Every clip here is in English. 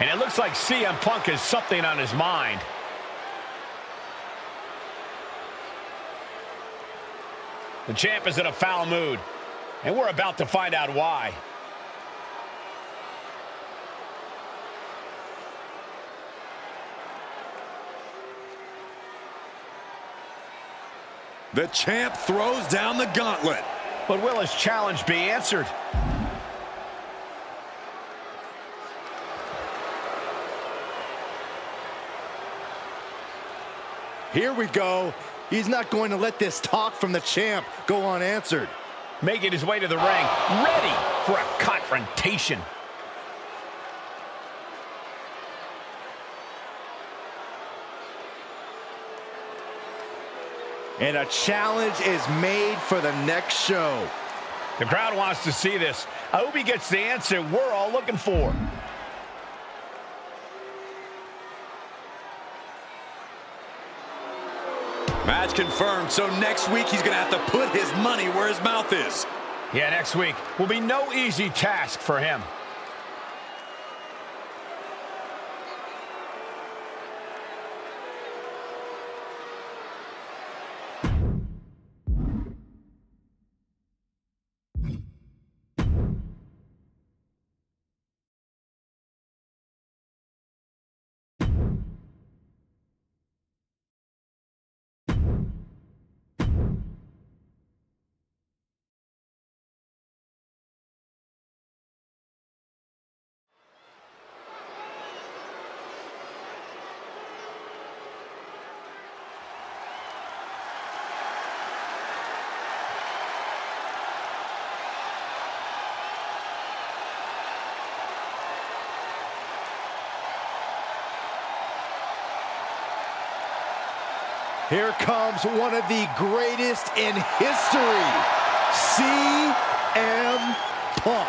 And it looks like CM Punk has something on his mind. The champ is in a foul mood, and we're about to find out why. The champ throws down the gauntlet. But will his challenge be answered? Here we go. He's not going to let this talk from the champ go unanswered. Making his way to the ring, ready for a confrontation. And a challenge is made for the next show. The crowd wants to see this. I hope he gets the answer we're all looking for. Match confirmed, so next week he's going to have to put his money where his mouth is. Yeah, next week will be no easy task for him. Here comes one of the greatest in history, CM Punk.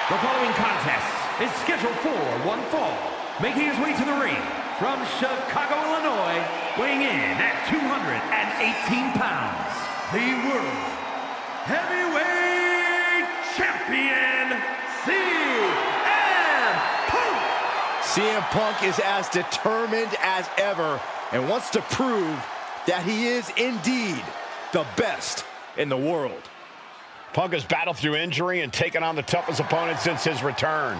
The following contest is scheduled for one fall. Making his way to the ring from Chicago, Illinois, weighing in at 218 pounds, the World Heavyweight Champion, CM Punk! CM Punk is as determined as ever and wants to prove that he is indeed the best in the world. Punk has battled through injury and taken on the toughest opponent since his return.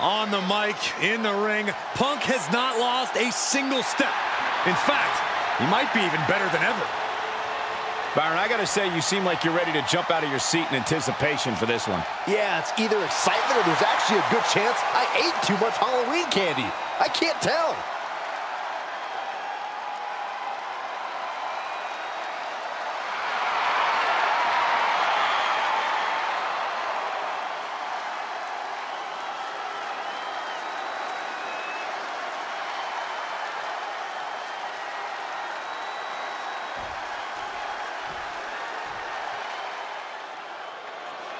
On the mic, in the ring, Punk has not lost a single step. In fact, he might be even better than ever. Byron, I gotta say, you seem like you're ready to jump out of your seat in anticipation for this one. Yeah, it's either excitement or there's actually a good chance I ate too much Halloween candy. I can't tell.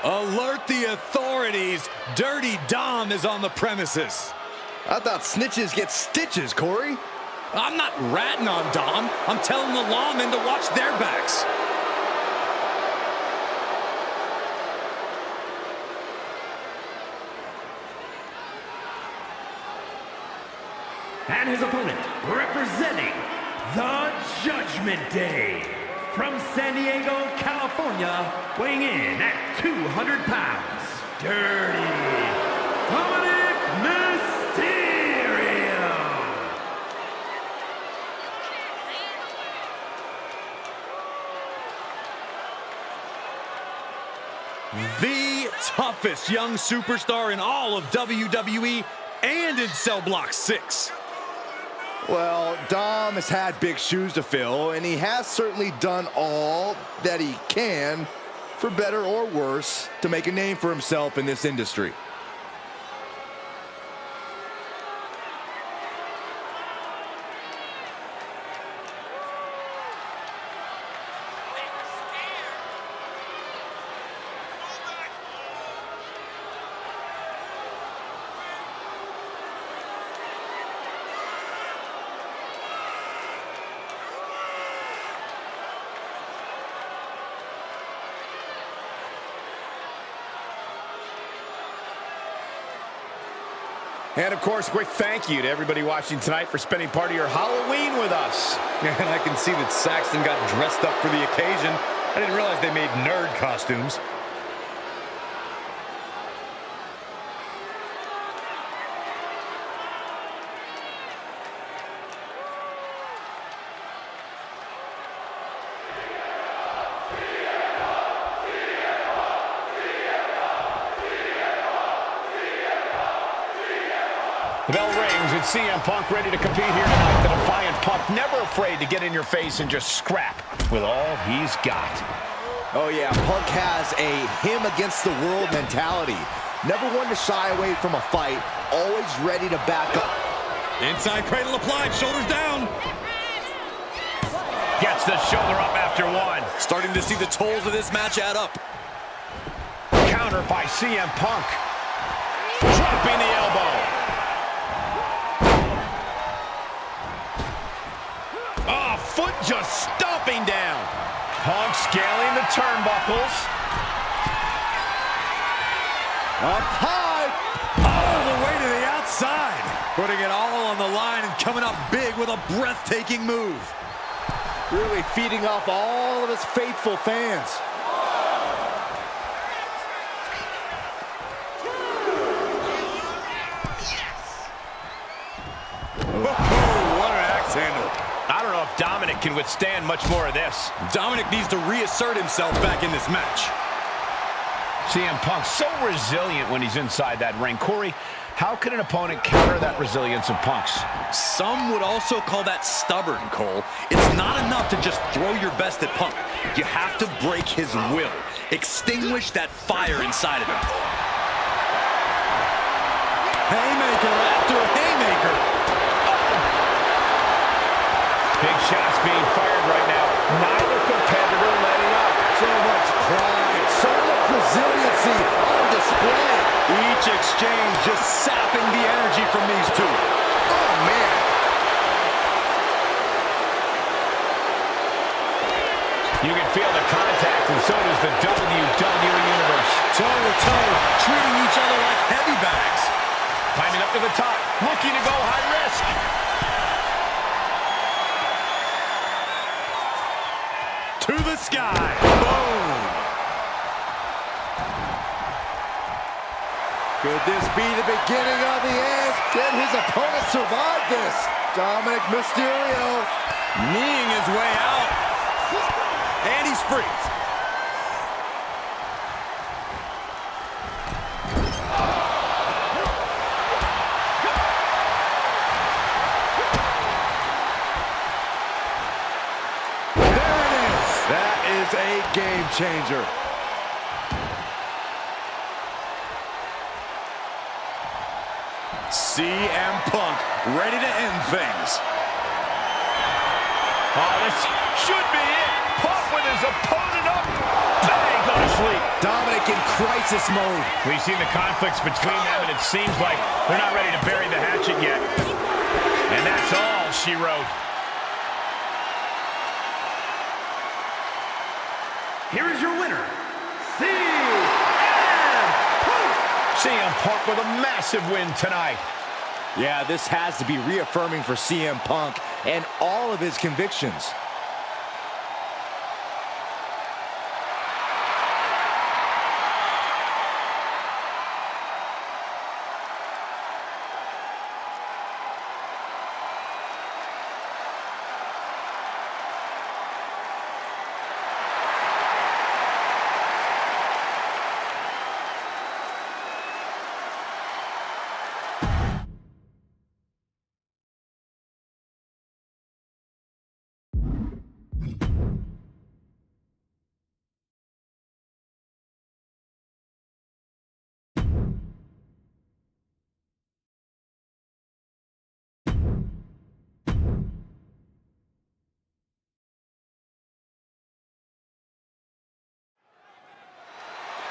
Alert the authorities. Dirty Dom is on the premises. I thought snitches get stitches, Corey. I'm not ratting on Dom. I'm telling the lawmen to watch their backs. And his opponent, representing the Judgment Day, from San Diego, California, weighing in at 200 pounds, Dirty Dominik Mysterio. The toughest young superstar in all of WWE and in Cell Block 6. Well, Dom has had big shoes to fill, and he has certainly done all that he can, for better or worse, to make a name for himself in this industry. And, of course, quick thank you to everybody watching tonight for spending part of your Halloween with us. And I can see that Saxton got dressed up for the occasion. I didn't realize they made nerd costumes. The bell rings and CM Punk ready to compete here tonight. The defiant Punk, never afraid to get in your face and just scrap with all he's got. Oh yeah, Punk has a him against the world mentality. Never one to shy away from a fight, always ready to back up. Inside cradle applied, shoulders down. Gets the shoulder up after one. Starting to see the tolls of this match add up. Counter by CM Punk. Dropping the elbow. Oh, foot just stomping down. Punk scaling the turnbuckles. Up high. All the way to the outside. Putting it all on the line and coming up big with a breathtaking move. Really feeding off all of his faithful fans. What an axe handle. I don't know if Dominik can withstand much more of this. Dominik needs to reassert himself back in this match. CM Punk so resilient when he's inside that ring. Corey, how can an opponent counter that resilience of Punk's? Some would also call that stubborn, Cole. It's not enough to just throw your best at Punk. You have to break his will. Extinguish that fire inside of him. Haymaker after haymaker. Big shots being fired right now. Neither competitor letting up. So much pride, so much resiliency on display. Each exchange just sapping the energy from these two. Oh, man. You can feel the contact, and so does the WWE Universe. Toe-to-toe, treating each other like heavy bags. Climbing up to the top, looking to go high risk. To the sky. Boom. Could this be the beginning of the end? Can his opponent survive this? Dominik Mysterio. Kneeing his way out. And he's free. A game changer. CM Punk ready to end things. Oh, this should be it. Punk with his opponent up. Bang, go to sleep. Dominik in crisis mode. We've seen the conflicts between them, and it seems like they're not ready to bury the hatchet yet. And that's all she wrote. Here is your winner, CM Punk. CM Punk with a massive win tonight. Yeah, this has to be reaffirming for CM Punk and all of his convictions.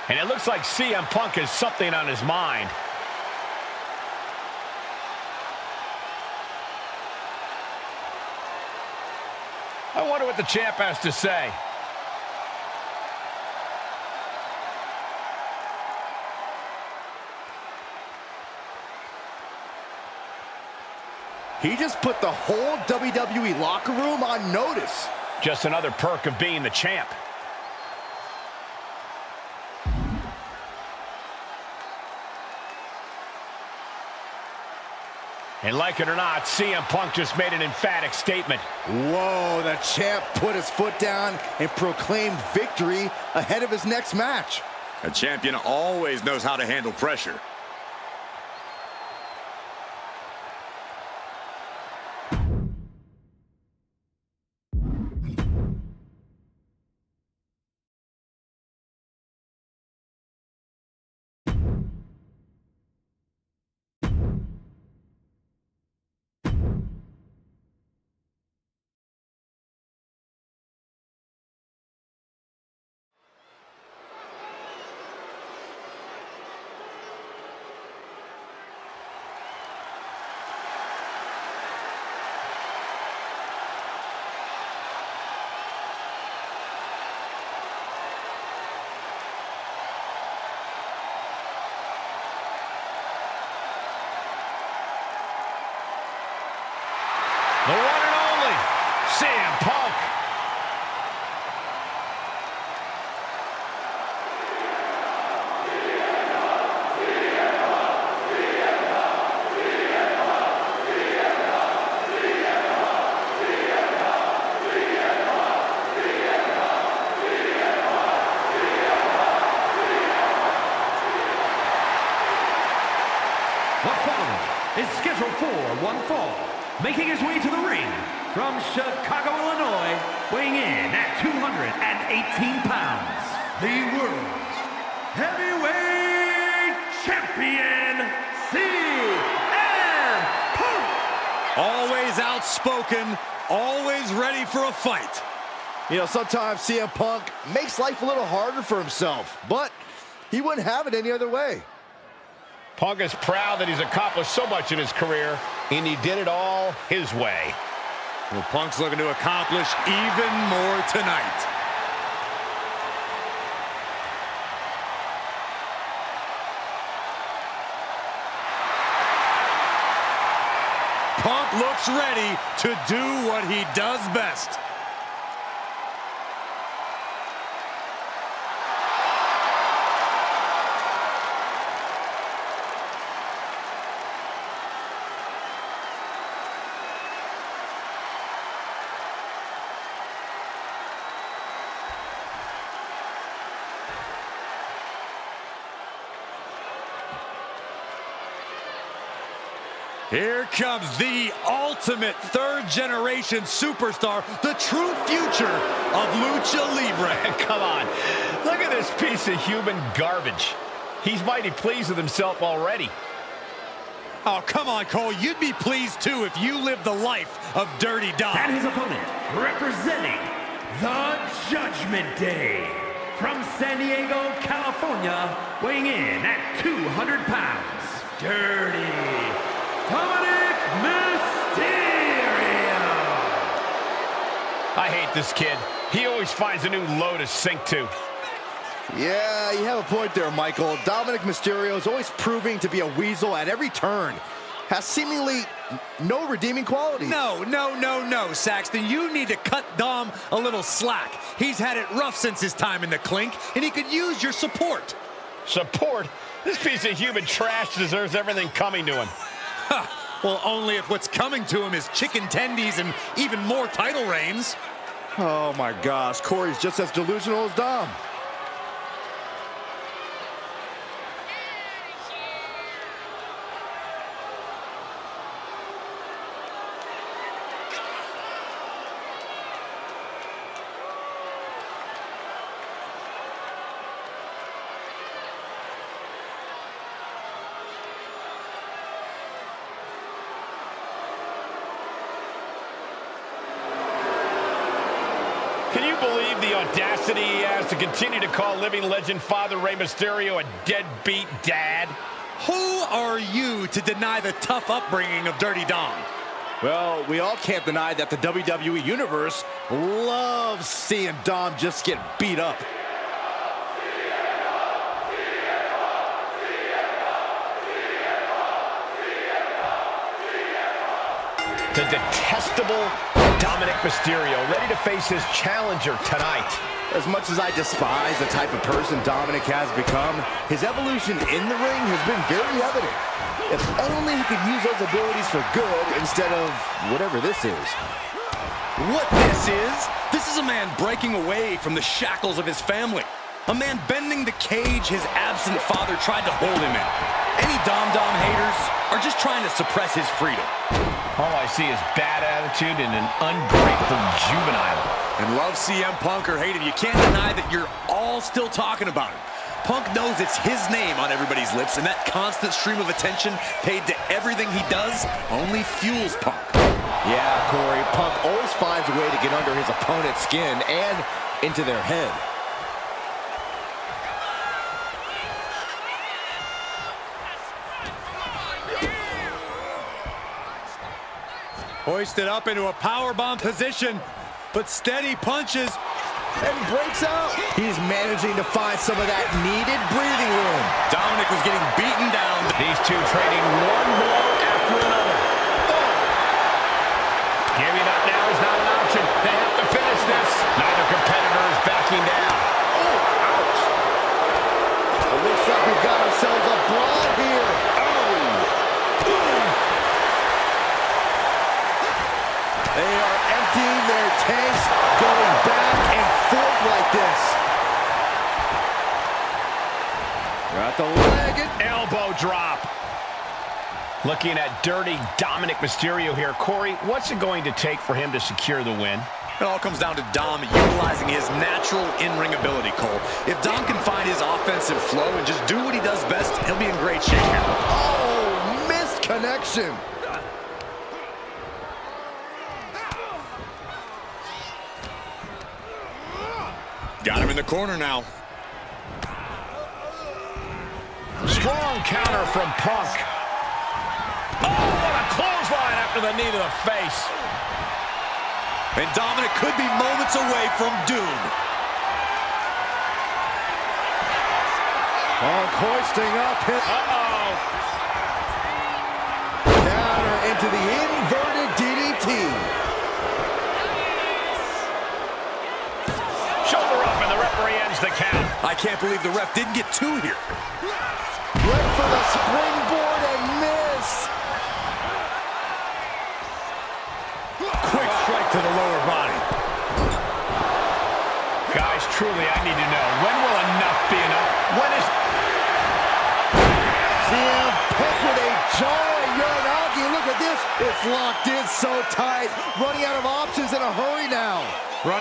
And it looks like CM Punk has something on his mind. I wonder what the champ has to say. He just put the whole WWE locker room on notice. Just another perk of being the champ. And like it or not, CM Punk just made an emphatic statement. Whoa, the champ put his foot down and proclaimed victory ahead of his next match. A champion always knows how to handle pressure. The one and only CM Punk. The following is scheduled for one fall. Making his way to the ring from Chicago, Illinois, weighing in at 218 pounds, the World Heavyweight Champion, CM Punk! Always outspoken, always ready for a fight. You know, sometimes CM Punk makes life a little harder for himself, but he wouldn't have it any other way. Punk is proud that he's accomplished so much in his career, and he did it all his way. Well, Punk's looking to accomplish even more tonight. Punk looks ready to do what he does best. Here comes the ultimate third-generation superstar, the true future of Lucha Libre. Come on, look at this piece of human garbage. He's mighty pleased with himself already. Oh, come on, Cole. You'd be pleased, too, if you lived the life of Dirty Dom. And his opponent, representing the Judgment Day, from San Diego, California, weighing in at 200 pounds, Dirty Dominik Mysterio. I hate this kid. He always finds a new low to sink to. Yeah, you have a point there, Michael. Dominik Mysterio is always proving to be a weasel at every turn. Has seemingly no redeeming quality. No, Saxton. You need to cut Dom a little slack. He's had it rough since his time in the clink, and he could use your support. Support? This piece of human trash deserves everything coming to him. Well, only if what's coming to him is chicken tendies and even more title reigns. Oh my gosh, Corey's just as delusional as Dom. Can you believe the audacity he has to continue to call living legend Father Rey Mysterio a deadbeat dad? Who are you to deny the tough upbringing of Dirty Dom? Well, we all can't deny that the WWE Universe loves seeing Dom just get beat up. The detestable Dominik Mysterio, ready to face his challenger tonight. As much as I despise the type of person Dominik has become, his evolution in the ring has been very evident. If only he could use those abilities for good instead of whatever this is. What this is a man breaking away from the shackles of his family. A man bending the cage his absent father tried to hold him in. Any Dom haters are just trying to suppress his freedom. All I see is bad attitude and an ungrateful juvenile. And love CM Punk or hate him, you can't deny that you're all still talking about him. Punk knows it's his name on everybody's lips, and that constant stream of attention paid to everything he does only fuels Punk. Yeah, Corey, Punk always finds a way to get under his opponent's skin and into their head. Hoisted up into a powerbomb position, but steady punches. And breaks out. He's managing to find some of that needed breathing room. Dominik was getting beaten down. These two trading one blow after another. Giving up now is not an option. They have to finish this. Neither competitor is backing down. Oh, ouch. It looks like we've got ourselves a brawl here. They are emptying their tanks, going back and forth like this. Got the leg and Elbow drop. Looking at dirty Dominik Mysterio here. Corey, what's it going to take for him to secure the win? It all comes down to Dom utilizing his natural in-ring ability, Cole. If Dom can find his offensive flow and just do what he does best, he'll be in great shape here. oh, missed connection. Got him in the corner now. Strong counter from Punk. Oh, what a clothesline after the knee to the face. And Dominik could be moments away from doom. Punk hoisting up. Uh-oh. Counter into the inverted DDT. Shoulder up, and the referee ends the count. I can't believe the ref didn't get two here. Went for the springboard and miss. Quick strike to the lower body. Guys, truly, I need to know, when will enough be enough? When is... CM Punk with a jarring Uranagi. Look at this. It's locked in so tight. Running out of options in a hurry now. Run.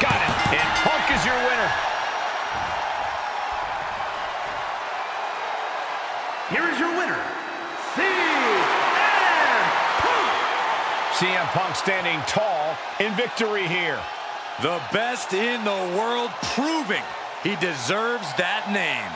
Got it. And Punk is your winner. Here is your winner, CM Punk. CM Punk standing tall in victory here. The best in the world, proving he deserves that name.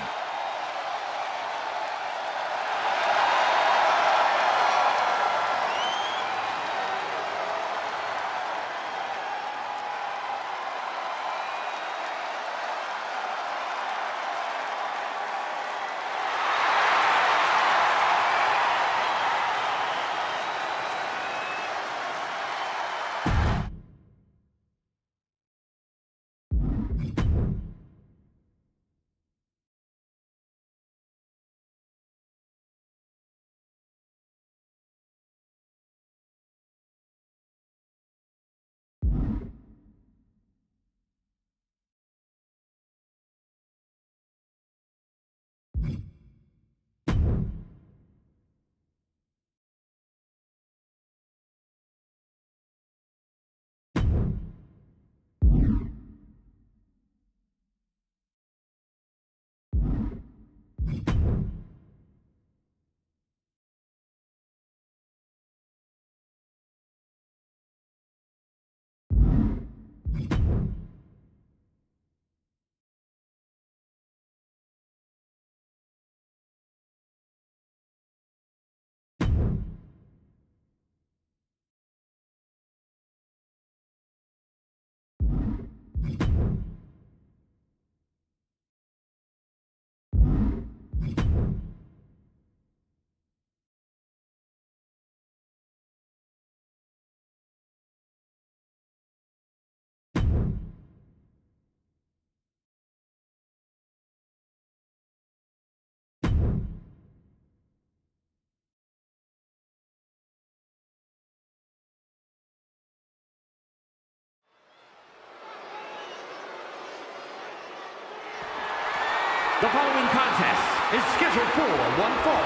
The following contest is scheduled for one fall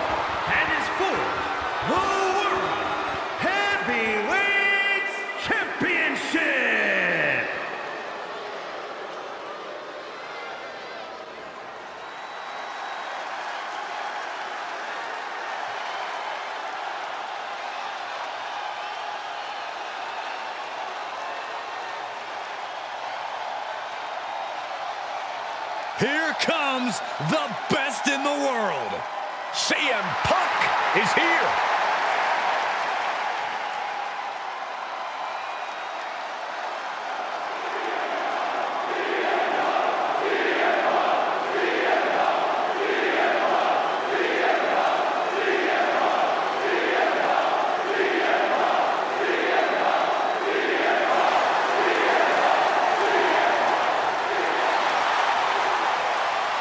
and is for the World Heavyweight Championship. Here comes the best in the world. CM Punk is here.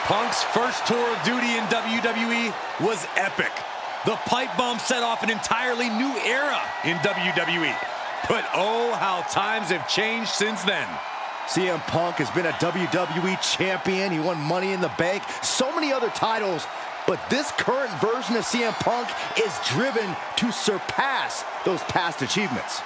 Punk's first tour of duty in WWE was epic. The pipe bomb set off an entirely new era in WWE. But oh, how times have changed since then. CM Punk has been a WWE champion. He won Money in the Bank, so many other titles. But this current version of CM Punk is driven to surpass those past achievements.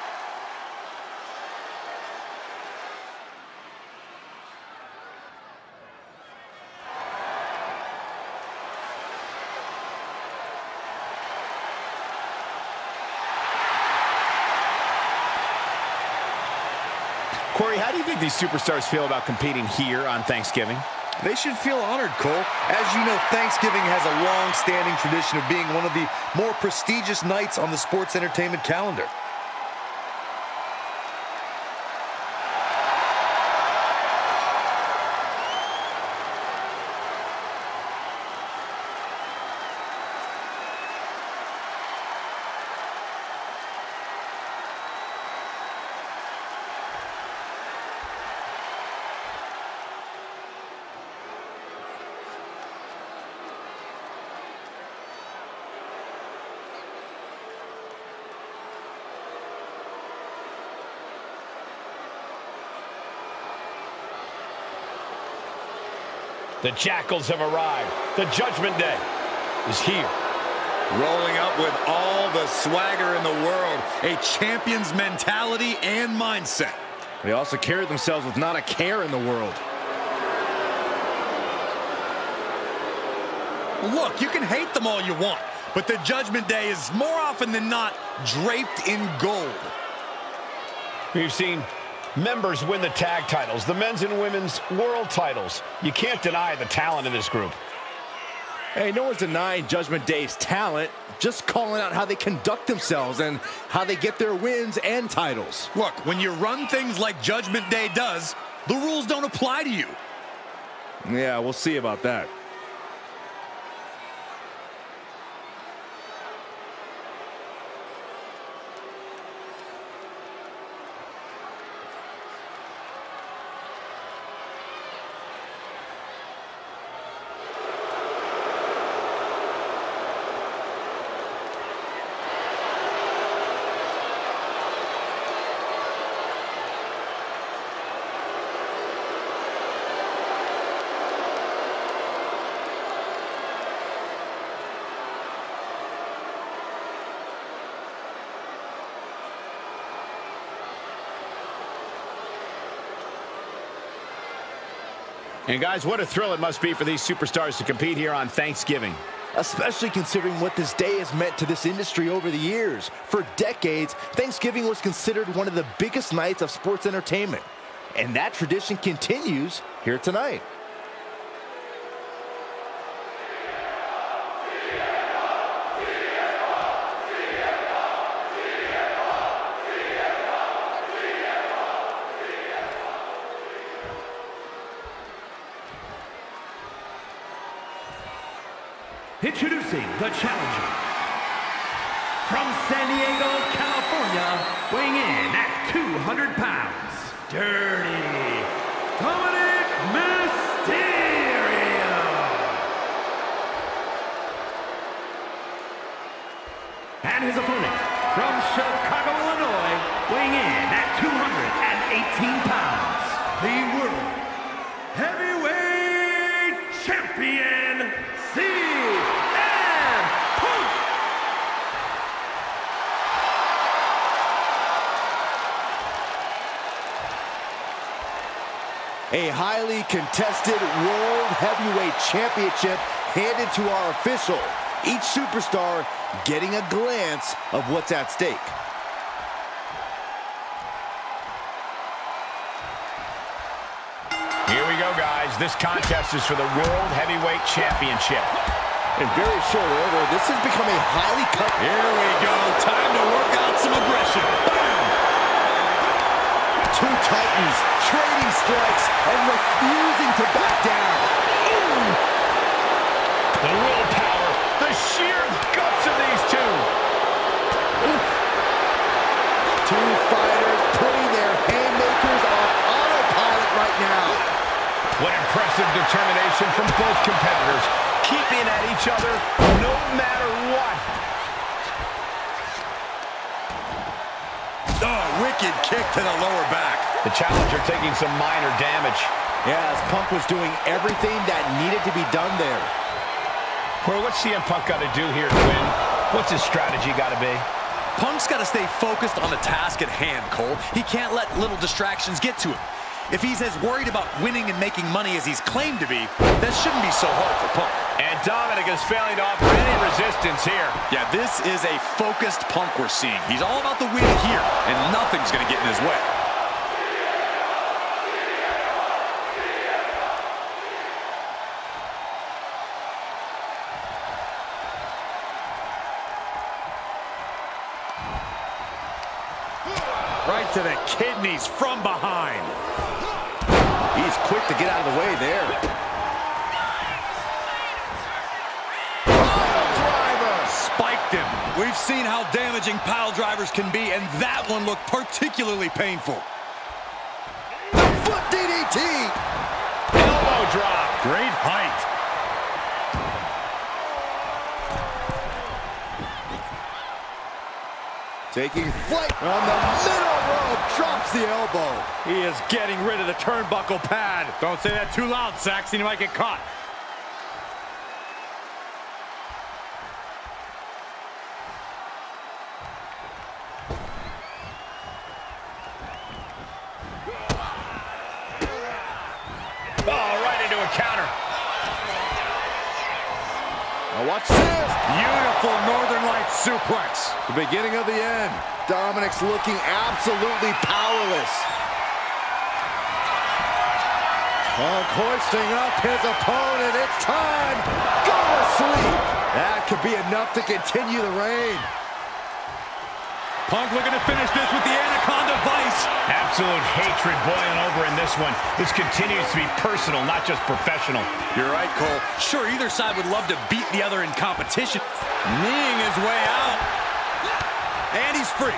Corey, how do you think these superstars feel about competing here on Thanksgiving? They should feel honored, Cole. As you know, Thanksgiving has a long-standing tradition of being one of the more prestigious nights on the sports entertainment calendar. The Jackals have arrived. The Judgment Day is here. Rolling up with all the swagger in the world, a champion's mentality and mindset. They also carry themselves with not a care in the world. Look, you can hate them all you want, but the Judgment Day is more often than not draped in gold. We've seen members win the tag titles, the men's and women's world titles. You can't deny the talent in this group. Hey, no one's denying Judgment Day's talent, just calling out how they conduct themselves and how they get their wins and titles. Look, when you run things like Judgment Day does, the rules don't apply to you. Yeah, we'll see about that. And guys, what a thrill it must be for these superstars to compete here on Thanksgiving. Especially considering what this day has meant to this industry over the years. For decades, Thanksgiving was considered one of the biggest nights of sports entertainment. And that tradition continues here tonight. Introducing the challenger from San Diego, California, weighing in at 200 pounds, Dirty Dominik Mysterio. And his opponent from Chicago, Illinois, weighing in at 218 pounds, the World Heavyweight Champion, A highly contested World Heavyweight Championship handed to our official. Each superstar getting a glance of what's at stake. Here we go, guys. This contest is for the World Heavyweight Championship. In very short order, this has become a highly cut. Here we go. Time to work out some aggression. Bam! Two titans trading strikes and refusing to back down. The willpower, the sheer guts of these two. Oof. Two fighters putting their haymakers on autopilot right now. What impressive determination from both competitors, keeping at each other no matter what. Oh, wicked kick to the lower back. The challenger taking some minor damage. Yeah, as Punk was doing everything that needed to be done there. Corey, what's CM Punk got to do here to win? What's his strategy got to be? Punk's got to stay focused on the task at hand, Cole. He can't let little distractions get to him. If he's as worried about winning and making money as he's claimed to be, that shouldn't be so hard for Punk. And Dominik is failing to offer any resistance here. Yeah, this is a focused Punk we're seeing. He's all about the win here, and nothing's going to get in his way. Right to the kidneys from behind. He's quick to get out of the way there. Spiked him. We've seen how damaging pile drivers can be, and that one looked particularly painful. The foot DDT. Elbow drop. Great height. Taking flight on the middle rope, drops the elbow. He is getting rid of the turnbuckle pad. Don't say that too loud, Saxon. You might get caught. Oh, right into a counter. Now watch this. Beautiful Northern Lights suplex. The beginning of the end. Dominik's looking absolutely powerless. Punk hoisting up his opponent. It's time. Go to sleep. That could be enough to continue the reign. Punk looking to finish this with the Anaconda Vice. Absolute hatred boiling over in this one. This continues to be personal, not just professional. You're right, Cole. Sure, either side would love to beat the other in competition. Kneeing his way out. And he's free.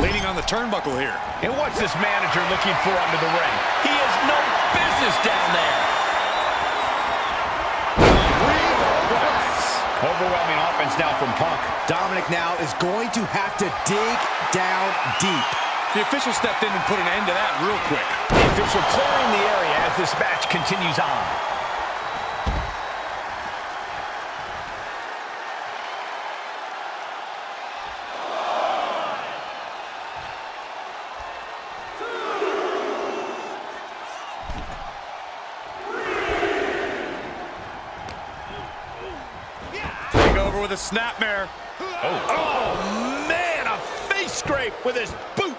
Leaning on the turnbuckle here. And what's this manager looking for under the ring? He has no business down there. Overwhelming offense now from Punk. Dominik now is going to have to dig down deep. The official stepped in and put an end to that real quick. The official clearing the area as this match continues on. With a snapmare. Oh, man, a face scrape with his boot.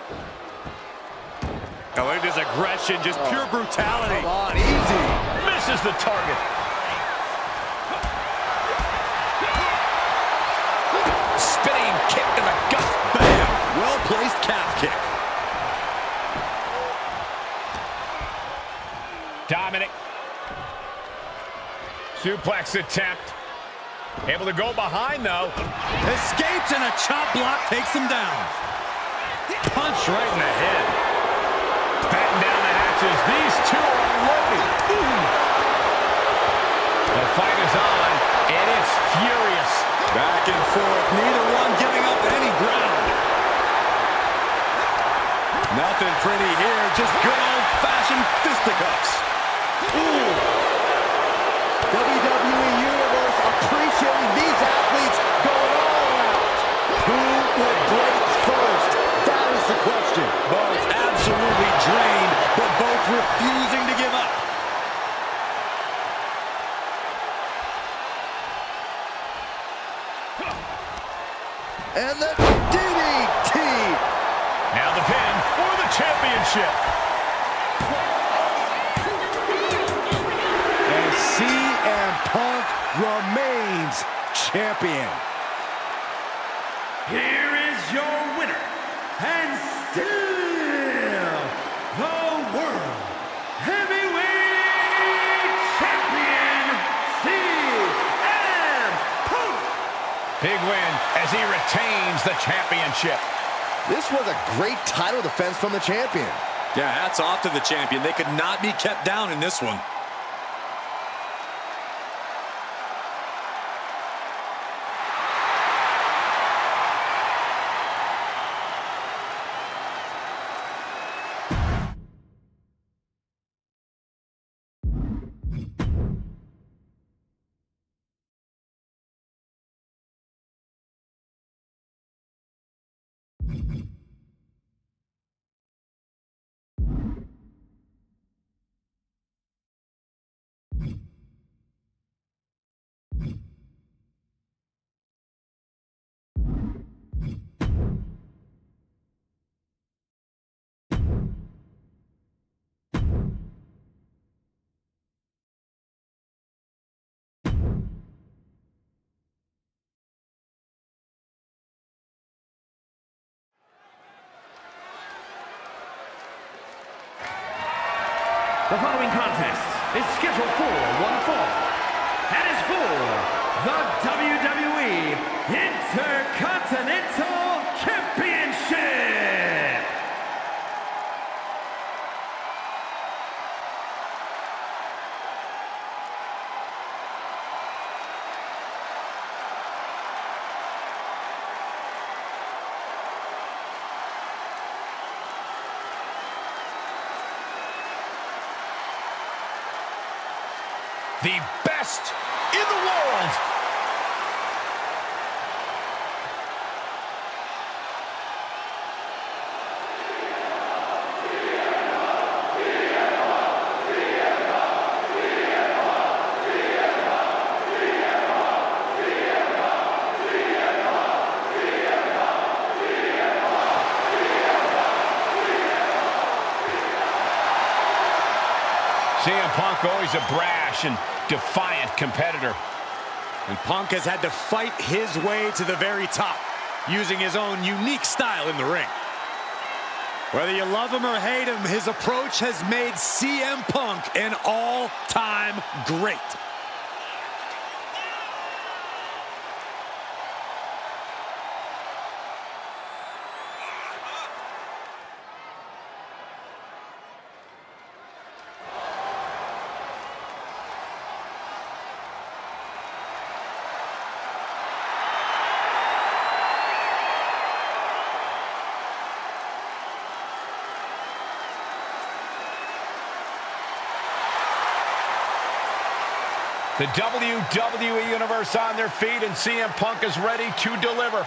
Oh, look at his aggression, just pure brutality. Come on, easy. Misses the target. Spinning kick to the gut. Bam! Well-placed calf kick. Dominik. Suplex attempt. Able to go behind, though. Escapes and a chop block takes him down. Punch right in the head. Batten down the hatches. These two are unloading. The fight is on, and it's furious. Back and forth, neither one giving up any ground. Nothing pretty here, just good old-fashioned fisticuffs. WWE Universe appreciating these athletes going all out. Who will break first? And the DDT. Now the pin for the championship. And CM Punk remains champion. Here is your winner, and still the World Heavyweight Champion, CM Punk. Big win as he retains the championship. This was a great title defense from the champion. Yeah, hats off to the champion. They could not be kept down in this one. The following contest is scheduled for one fall and is for the WWE Intercontinental Championship. The best in the world. CM Punk always a brash and defiant competitor. And Punk has had to fight his way to the very top, using his own unique style in the ring. Whether you love him or hate him, his approach has made CM Punk an all-time great. The WWE Universe on their feet, and CM Punk is ready to deliver.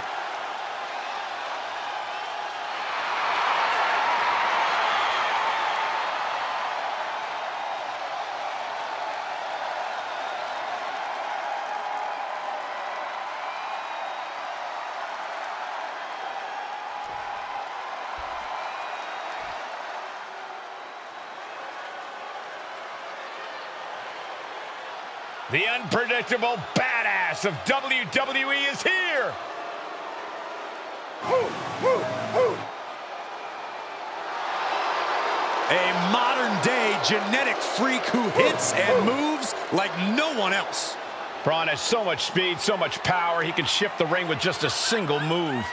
The unpredictable badass of WWE is here. A modern-day genetic freak who hits and moves like no one else. Braun has so much speed, so much power, he can shift the ring with just a single move.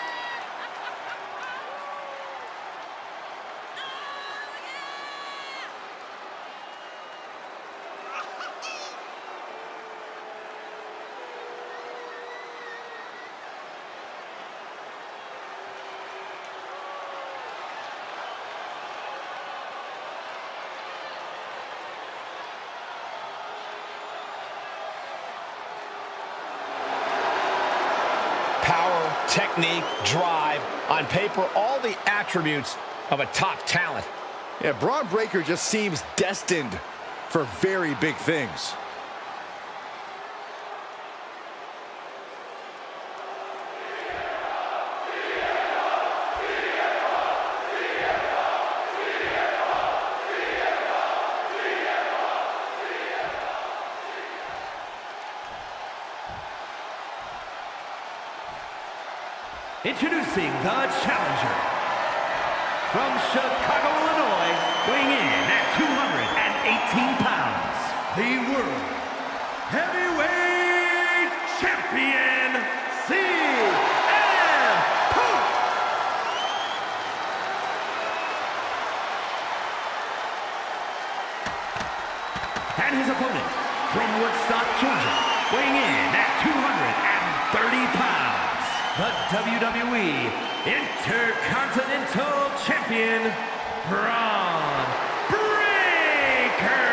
Power, technique, drive, on paper, all the attributes of a top talent. Yeah, Braun Breaker just seems destined for very big things. Introducing the challenger from Chicago, Illinois, weighing in at 218 pounds, the World Heavyweight Champion, CM Punk. And his opponent from Woodstock, Georgia, weighing in at 230 pounds, the WWE Intercontinental Champion, Braun Breaker.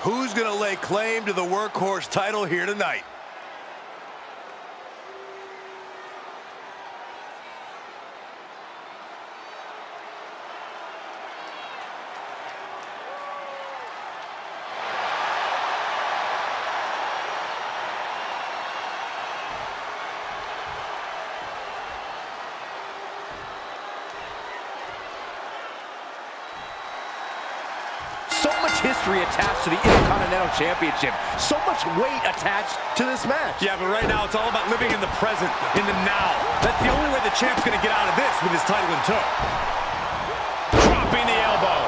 Who's going to lay claim to the workhorse title here tonight? So much history attached to the Intercontinental Championship. So much weight attached to this match. Yeah, but right now it's all about living in the present, in the now. That's the only way the champ's going to get out of this with his title in tow. Dropping the elbow.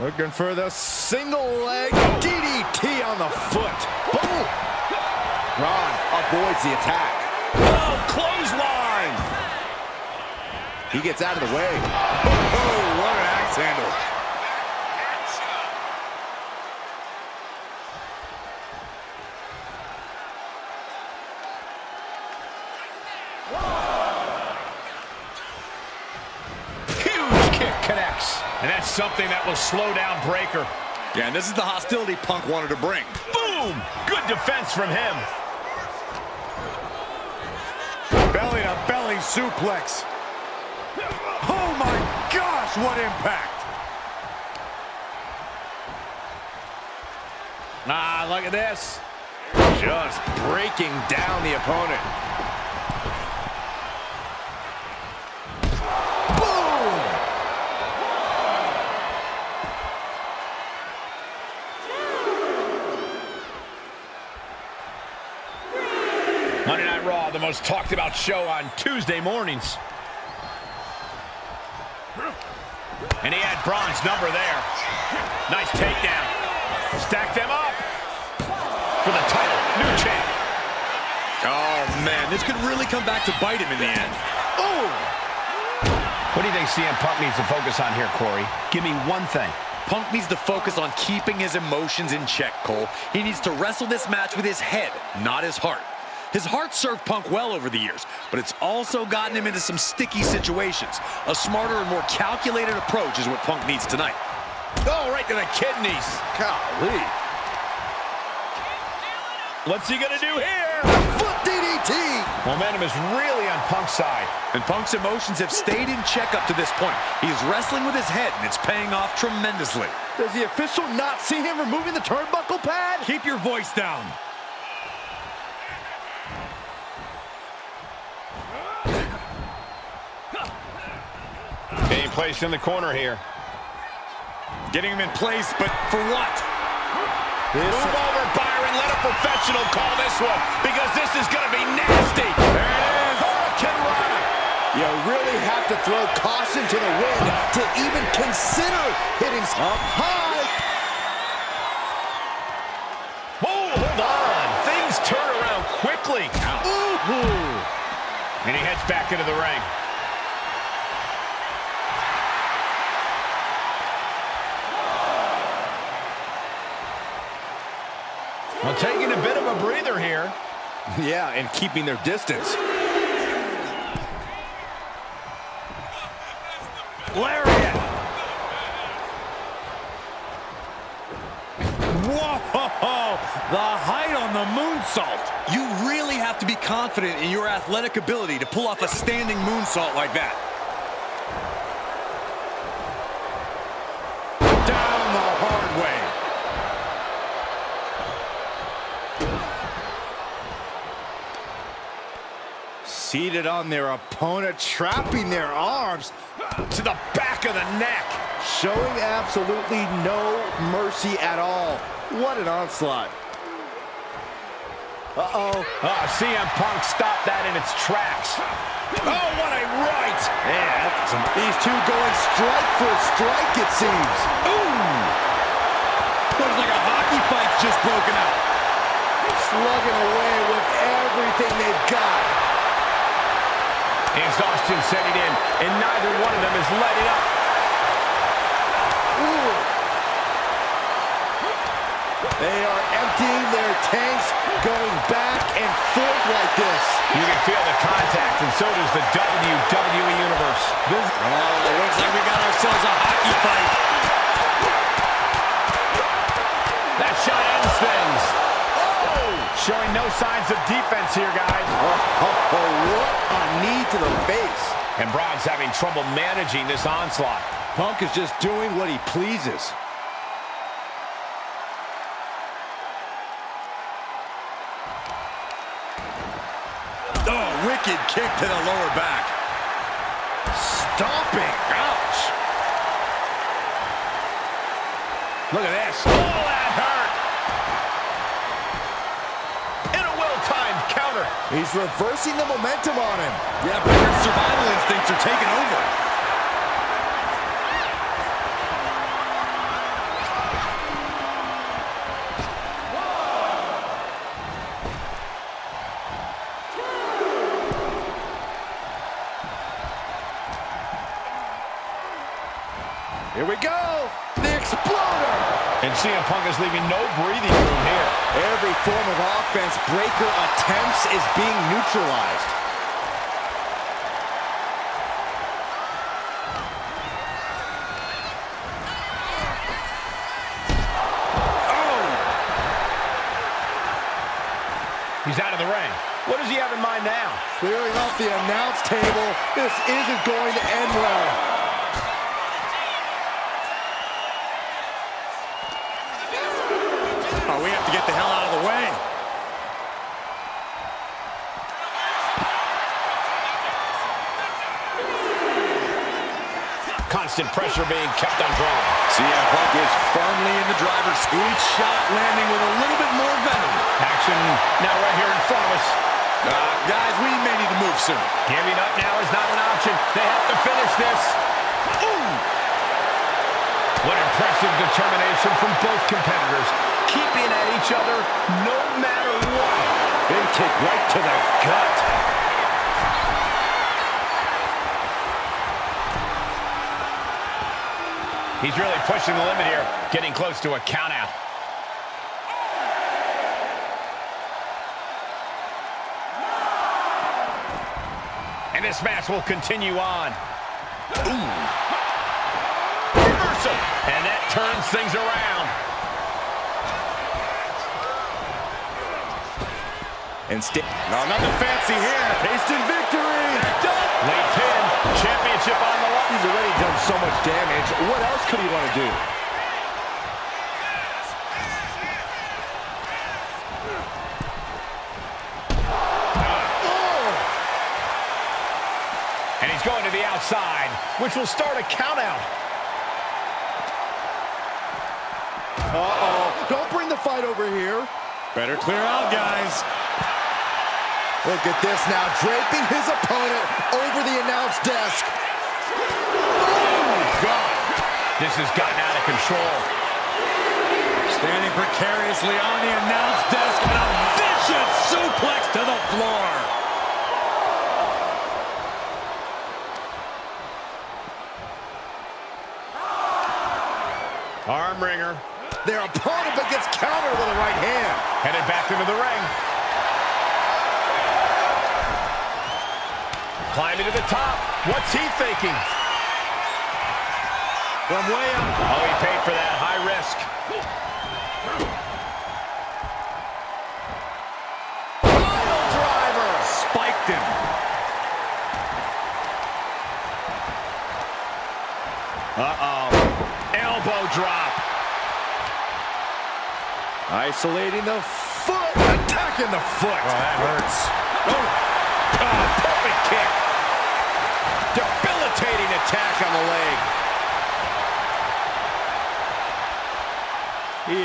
Looking for the single leg DDT on the foot. Boom! Braun avoids the attack. Oh, clothesline! He gets out of the way. Oh, what an axe handle. Huge kick connects. And that's something that will slow down Breaker. Yeah, and this is the hostility Punk wanted to bring. Boom! Good defense from him. Belly-to-belly suplex. Oh my gosh, what impact! Ah, look at this. Just breaking down the opponent. Boom! Monday Night Raw, the most talked about show on Tuesday mornings. And he had Braun's number there. Nice takedown. Stack them up for the title. New champ. Oh, man, this could really come back to bite him in the end. Oh! What do you think CM Punk needs to focus on here, Corey? Give me one thing. Punk needs to focus on keeping his emotions in check, Cole. He needs to wrestle this match with his head, not his heart. His heart served Punk well over the years, but it's also gotten him into some sticky situations. A smarter and more calculated approach is what Punk needs tonight. Oh, right to the kidneys. Golly. What's he gonna do here? Foot DDT! Momentum is really on Punk's side. And Punk's emotions have stayed in check up to this point. He's wrestling with his head, and it's paying off tremendously. Does the official not see him removing the turnbuckle pad? Keep your voice down. Being placed in the corner here. Getting him in place, but for what? Move over, Byron. Let a professional call this one, because this is going to be nasty. There it is. Hurricane Rana. You really have to throw caution to the wind to even consider hitting up high. Oh, hold on. Things turn around quickly. Ooh. And he heads back into the ring. Well, taking a bit of a breather here. Yeah, and keeping their distance. Lariat. Whoa! The height on the moonsault. You really have to be confident in your athletic ability to pull off a standing moonsault like that. Down the hard way. Seated on their opponent, trapping their arms to the back of the neck. showing absolutely no mercy at all. What an onslaught. CM Punk stopped that in its tracks. Oh, what a right. Yeah, these two going strike for strike, it seems. Ooh! Looks like a hockey fight's just broken out. Slugging away with everything they've got. Exhaustion setting in, and neither one of them is letting up. Ooh. They are emptying their tanks, going back and forth like this. You can feel the contact, and so does the WWE Universe. Looks like we got ourselves a hockey fight. That shot ends things. Oh! Showing no signs of defense here, guys. What a knee to the face. And Braun's having trouble managing this onslaught. Punk is just doing what he pleases. Oh, wicked kick to the lower back. Stomping. Ouch. Look at this. Oh, that hurt. And a well-timed counter. He's reversing the momentum on him. Yeah, Booker's survival instincts are taking over. Here we go. The Exploder. And CM Punk is leaving no breathing room here. Every form of offense Breaker attempts is being neutralized. Oh! He's out of the ring. What does he have in mind now? Clearing off the announce table. This isn't going to end well. Oh, we have to get the hell out of the way. Constant pressure being kept on drawn. CM Punk is firmly in the driver's seat. Each shot landing with a little bit more venom. Action now right here in front of us. Guys, we may need to move soon. Giving up now is not an option. They have to finish this. Ooh! What impressive determination from both competitors. Keeping at each other no matter what. Big kick right to the gut. He's really pushing the limit here, getting close to a countout. And this match will continue on. Ooh. Reversal. And that turns things around. No, nothing fancy here. Instant victory. Late pin. Championship on the line. He's already done so much damage. What else could he want to do? And he's going to the outside, which will start a countout. Uh-oh. Don't bring the fight over here. Better clear out, guys. Look at this now, draping his opponent over the announce desk. Oh, God. This has gotten out of control. Standing precariously on the announce desk and a vicious suplex to the floor. Arm wringer. Their opponent but gets countered with a right hand. Headed back into the ring. Climbing to the top. What's he thinking? From way up. Oh, he paid for that. High risk. Pile driver. Spiked him. Uh-oh. Elbow drop. Isolating the foot. Attacking the foot. Oh, that hurts. Oh, perfect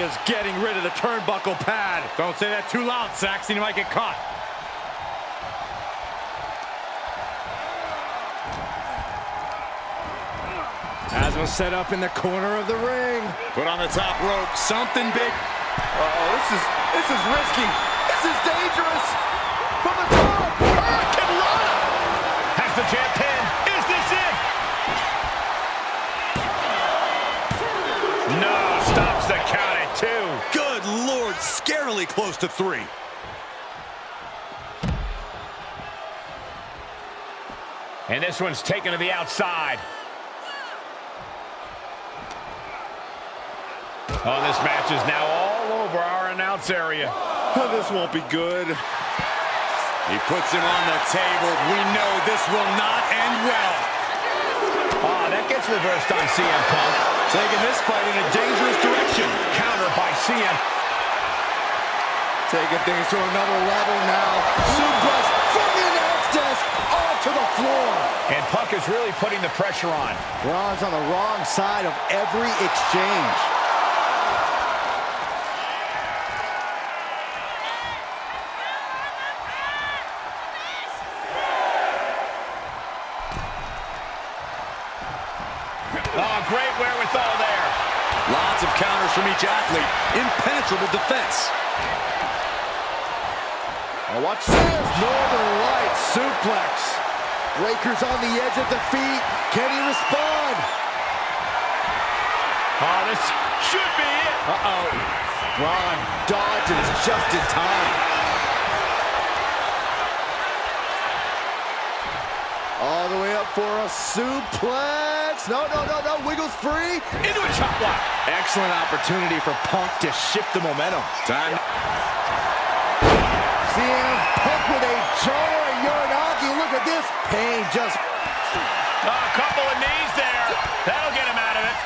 just getting rid of the turnbuckle pad. Don't say that too loud, Saxton. You might get caught. Has him set up in the corner of the ring. Put on the top rope. Something big. Uh-oh, this is risky. This is dangerous. From the top. Hurricanrana. Has the champ pinned. Is this it? No, stops the count at 2. Good Lord, scarily close to 3. And this one's taken to the outside. Oh, this match is now all over our announce area. Oh, this won't be good. He puts him on the table. We know this will not end well. Oh, that gets reversed on CM Punk. Taking this fight in a dangerous direction. Counter by CM. Taking things to another level now. Suplex from the announce desk onto the floor. And Punk is really putting the pressure on. Braun's on the wrong side of every exchange. Oh, great wherewithal there. Lots of counters from each athlete. Impenetrable defense. Oh, watch this. Northern Lights suplex. Breaker's on the edge of the feet. Can he respond? Oh, this should be it. Uh-oh. Braun dodges just in time. All the way up for a suplex. No. Wiggles free. Into a chop block. Excellent opportunity for Punk to shift the momentum. Time. CM Punk with a jarring Uranagi. Look at this. Pain just... A couple of knees there. That'll get him out of it.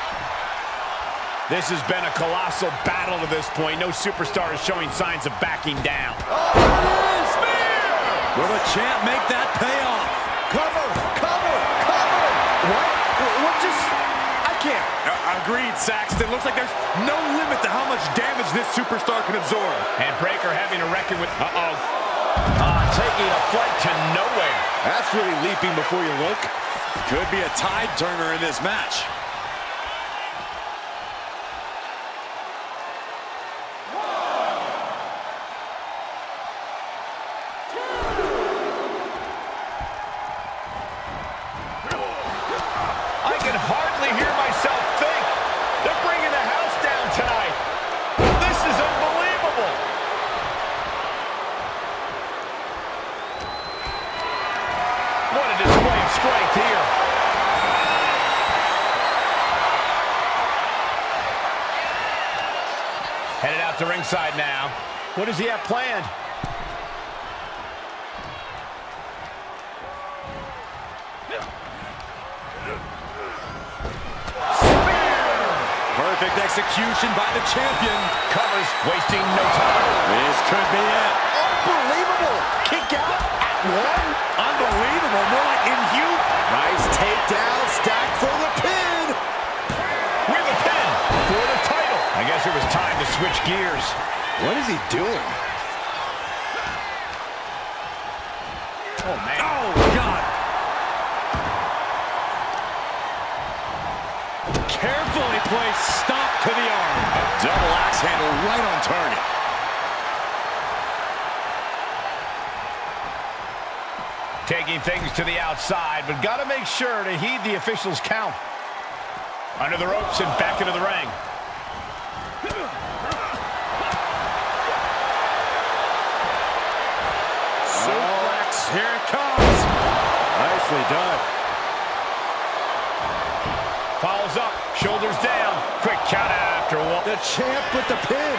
This has been a colossal battle to this point. No superstar is showing signs of backing down. Oh, there it is. Spear! Will the champ make that pay off? Cover. What just... I can't. Agreed, Saxton. Looks like there's no limit to how much damage this superstar can absorb. And Breaker having to reckon with... taking a flight to nowhere. That's really leaping before you look. Could be a tide turner in this match. I can hardly hear myself think. They're bringing the house down tonight. This is unbelievable. What a display of strength here. Headed out to ringside now. What does he have planned? Perfect execution by the champion. Covers, wasting no time. This could be it. Unbelievable. Kick out at 1. Unbelievable. More like inhuman. Nice takedown. Stacked for the pin. With a pin for the title. I guess it was time to switch gears. What is he doing? Oh, man. Oh, God. Carefully placed stop to the arm. A double axe handle right on target. Taking things to the outside, but got to make sure to heed the officials' count. Under the ropes and back into the ring. Suplex, here it comes. Nicely done. Follows up, shoulders down. Quick count after one. The champ with the pin.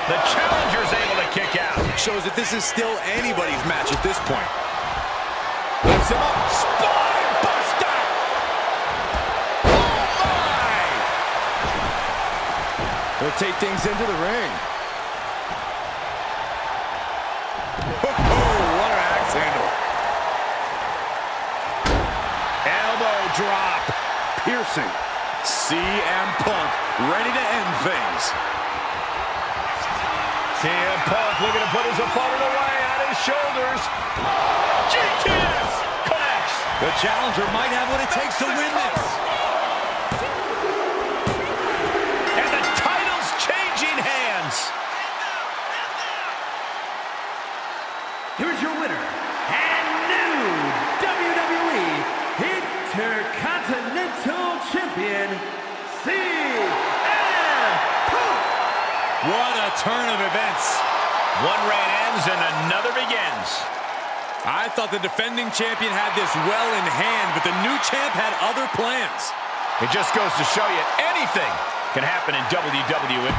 The challenger's able to kick out. Shows that this is still anybody's match at this point. Lifts him up. Spine buster. Oh, my. They'll take things into the ring. Oh, what an axe handle. Elbow drop. Piercing. CM Punk ready to end things. CM Punk looking to put his opponent away on his shoulders. GTS connects. The challenger might have what it takes to win this. And the title's changing hands. Here's your winner and new WWE Intercontinental Champion, CM Punk. What a turn of events. One reign ends and another begins. I thought the defending champion had this well in hand, but the new champ had other plans. It just goes to show you anything can happen in WWE.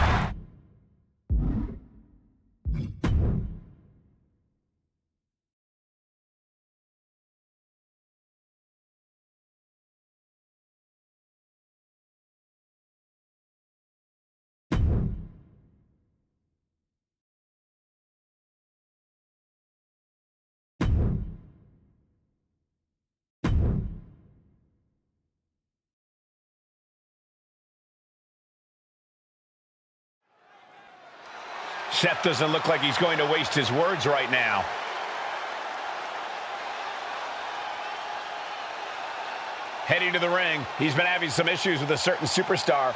Seth doesn't look like he's going to waste his words right now. Heading to the ring, he's been having some issues with a certain superstar.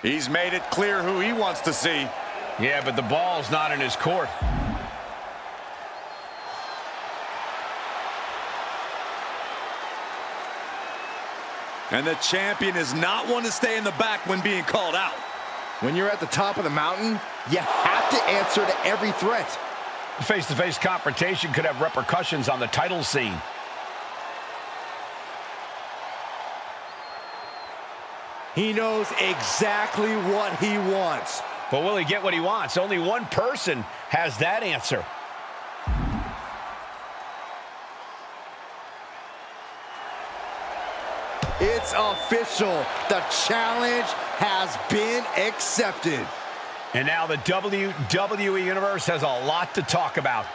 He's made it clear who he wants to see. Yeah, but the ball's not in his court. And the champion is not one to stay in the back when being called out. When you're at the top of the mountain, you have to answer to every threat. Face-to-face confrontation could have repercussions on the title scene. He knows exactly what he wants. But will he get what he wants? Only one person has that answer. It's official. The challenge has been accepted. And now the WWE Universe has a lot to talk about.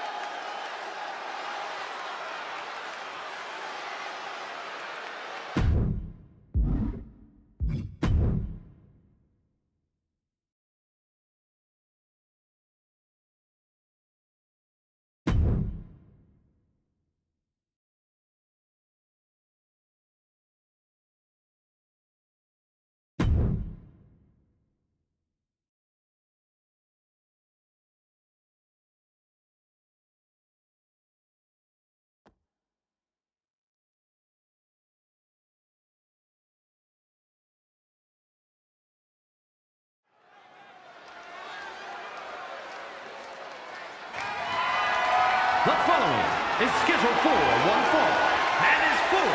The following is scheduled for one fall and is for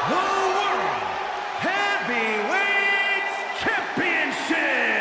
the World Heavyweight Championship.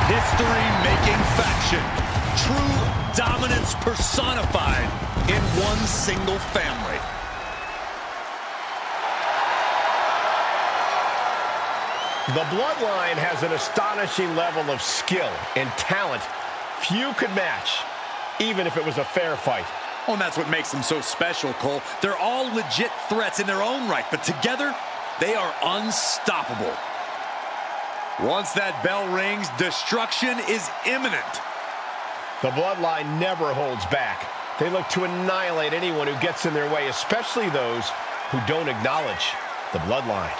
history-making faction. True dominance personified in one single family. The Bloodline has an astonishing level of skill and talent few could match, even if it was a fair fight. Oh, and that's what makes them so special, Cole. They're all legit threats in their own right, but together, they are unstoppable. Once that bell rings, destruction is imminent. The Bloodline never holds back. They look to annihilate anyone who gets in their way, especially those who don't acknowledge the Bloodline.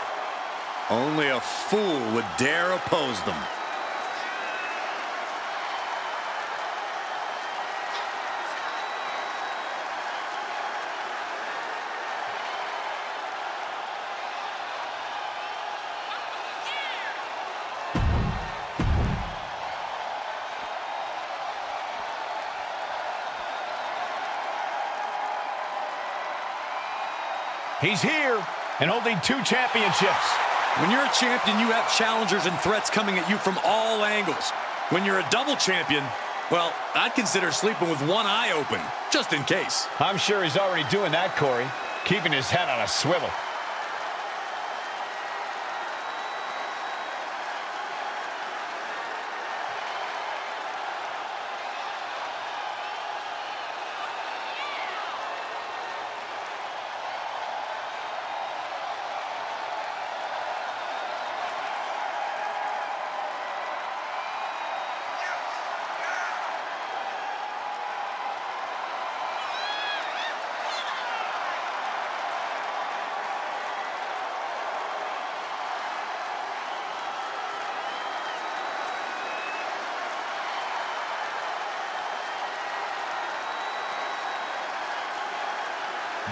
Only a fool would dare oppose them. He's here and holding 2 championships. When you're a champion, you have challengers and threats coming at you from all angles. When you're a double champion, well, I'd consider sleeping with one eye open, just in case. I'm sure he's already doing that, Corey, keeping his head on a swivel.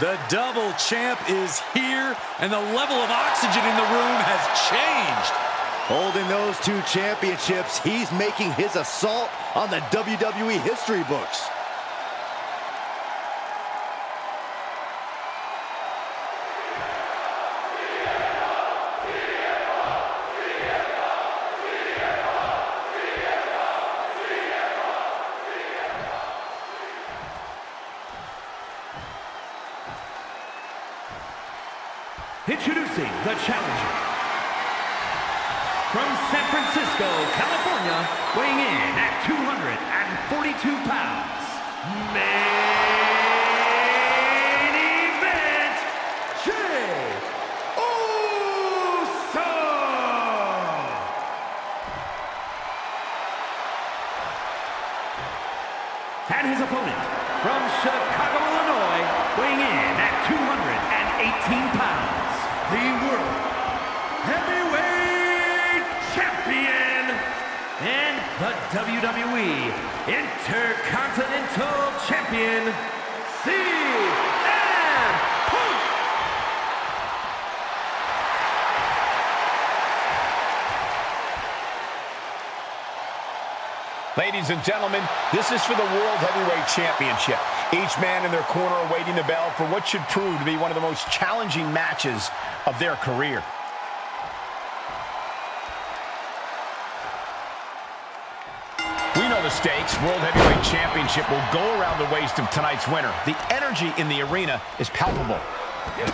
The double champ is here, and the level of oxygen in the room has changed. Holding those 2 championships, he's making his assault on the WWE history books. Introducing the challenger. From San Francisco, California, weighing in at 242 pounds. Main event, Jey Uso! And his opponent, from Chicago, Illinois, weighing in at 218 pounds. The World Heavyweight Champion and the WWE Intercontinental Champion, CM Punk. Ladies and gentlemen, this is for the World Heavyweight Championship. Each man in their corner awaiting the bell for what should prove to be one of the most challenging matches of their career. We know the stakes. World Heavyweight Championship will go around the waist of tonight's winner. The energy in the arena is palpable.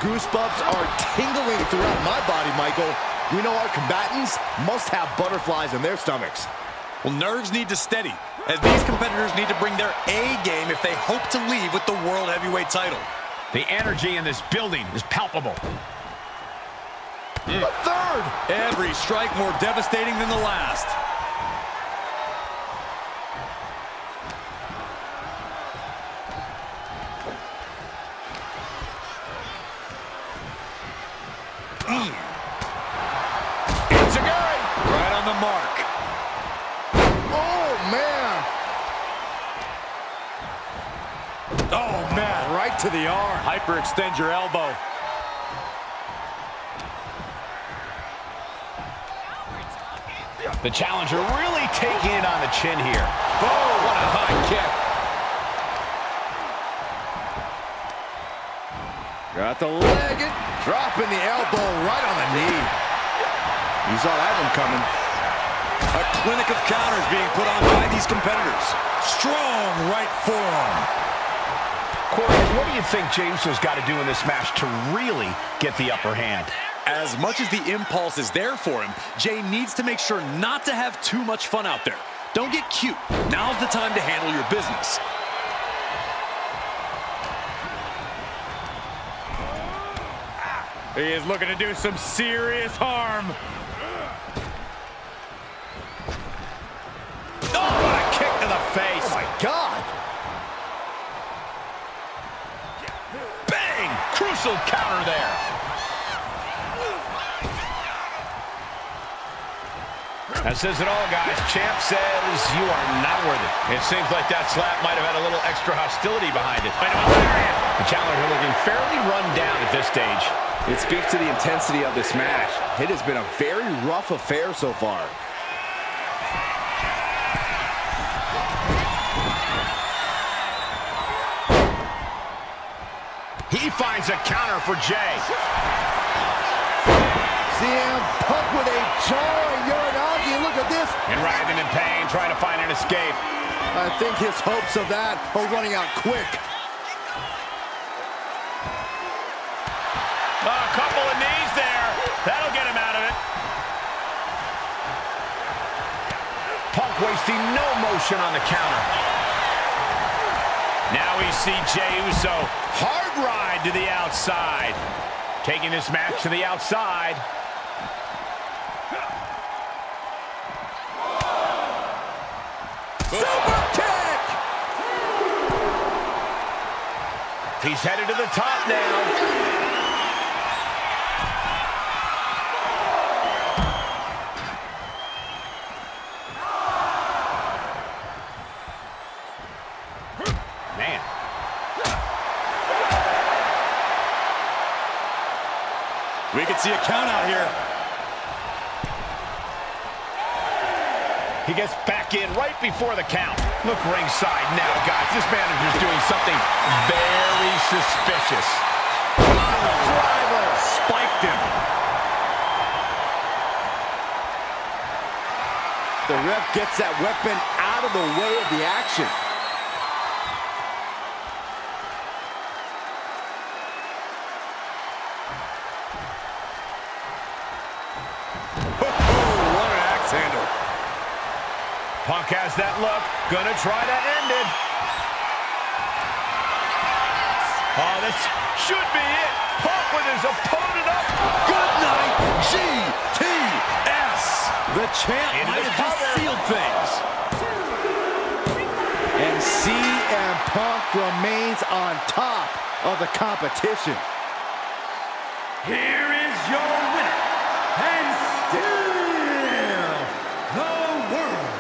Goosebumps are tingling throughout my body, Michael. We know our combatants must have butterflies in their stomachs. Well, nerves need to steady, as these competitors need to bring their A game if they hope to leave with the World Heavyweight title. The energy in this building is palpable. A third! Every strike more devastating than the last. It's a good! Right on the mark. Oh, man, right to the arm. Hyperextend your elbow. The challenger really taking it on the chin here. Oh, what a high kick. Got the leg, dropping the elbow right on the knee. You saw that one coming. A clinic of counters being put on by these competitors. Strong right forearm. Corey, what do you think Jey Uso's got to do in this match to really get the upper hand? As much as the impulse is there for him, Jey needs to make sure not to have too much fun out there. Don't get cute. Now's the time to handle your business. He is looking to do some serious harm. Oh, what a kick to the face. Oh, my God. Bang! Crucial counter there. That says it all, guys. Champ says you are not worthy. It seems like that slap might have had a little extra hostility behind it. The challenger looking fairly run down at this stage. It speaks to the intensity of this match. It has been a very rough affair so far. He finds a counter for Jay. CM Punk with a jarring Uranagi. Look at this. And writhing in pain, trying to find an escape. I think his hopes of that are running out quick. A couple of knees there. That'll get him out of it. Punk wasting no motion on the counter. Now we see Jey Uso. Hard ride to the outside. Taking this match to the outside. Super kick! He's headed to the top now. Man. We could see a count out here. He gets back in right before the count. Look ringside now, guys. This manager's doing something very suspicious. Driver spiked him. The ref gets that weapon out of the way of the action. What an axe handle. Punk has that look. Gonna try to end it. Oh, this should be it. Punk with his opponent up. Good night, GTS. The champ might have just sealed things. And CM Punk remains on top of the competition. Here is your winner, and still the World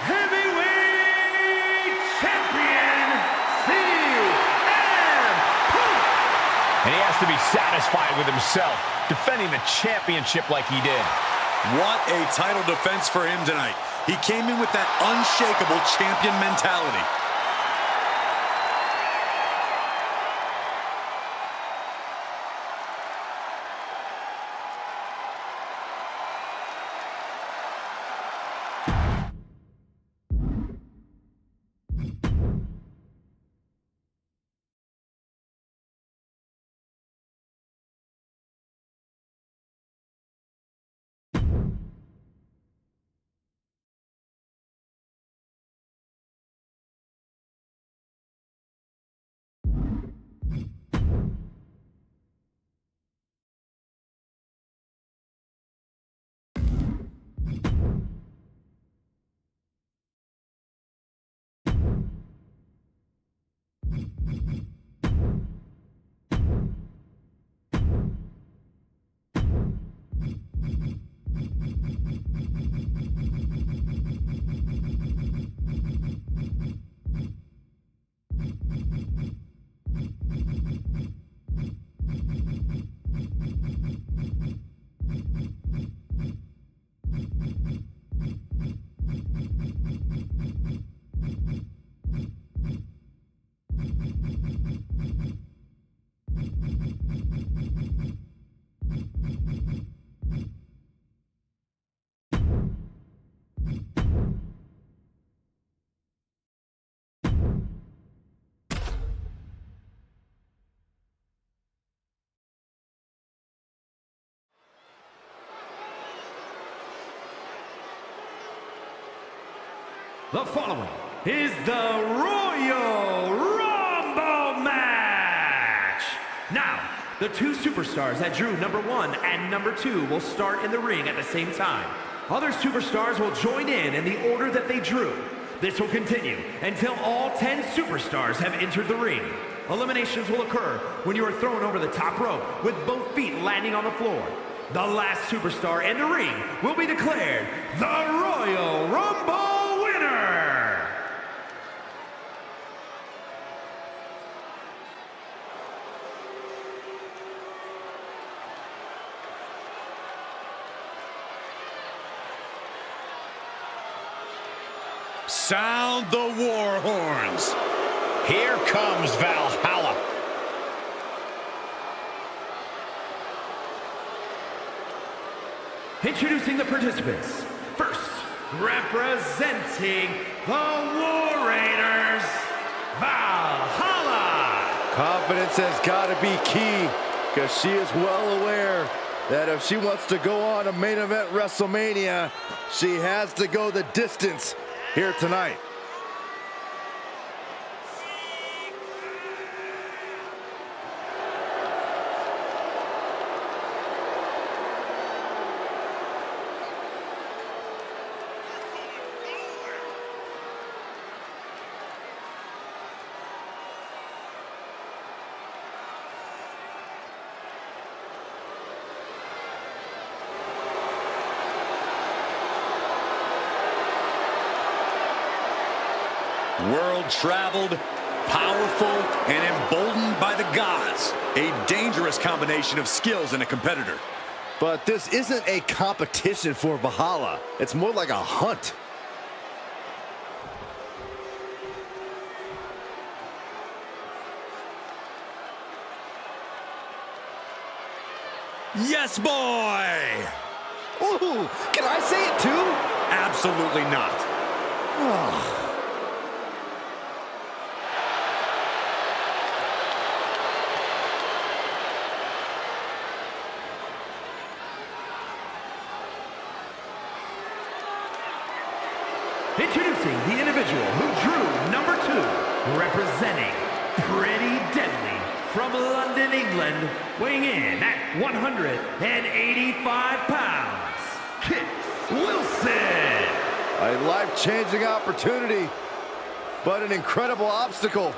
Heavyweight Champion, CM Punk. And he has to be satisfied with himself, defending the championship like he did. What a title defense for him tonight. He came in with that unshakable champion mentality. The following is the Royal Rumble match. Now, the two superstars that drew number 1 and number 2 will start in the ring at the same time. Other superstars will join in the order that they drew. This will continue until all 10 superstars have entered the ring. Eliminations will occur when you are thrown over the top rope with both feet landing on the floor. the last superstar in the ring will be declared the Royal Rumble winner. Sound the war horns. Here comes Valhalla. Introducing the participants. First, representing the War Raiders, Valhalla. Confidence has got to be key, because she is well aware that if she wants to go on a main event WrestleMania, she has to go the distance here tonight. World-traveled, powerful, and emboldened by the gods. A dangerous combination of skills in a competitor. But this isn't a competition for Valhalla. It's more like a hunt. Yes, boy! Ooh, can I say it too? Absolutely not. Oh. Introducing the individual who drew number 2, representing Pretty Deadly from London, England, weighing in at 185 pounds, Kit Wilson. A life-changing opportunity, but an incredible obstacle.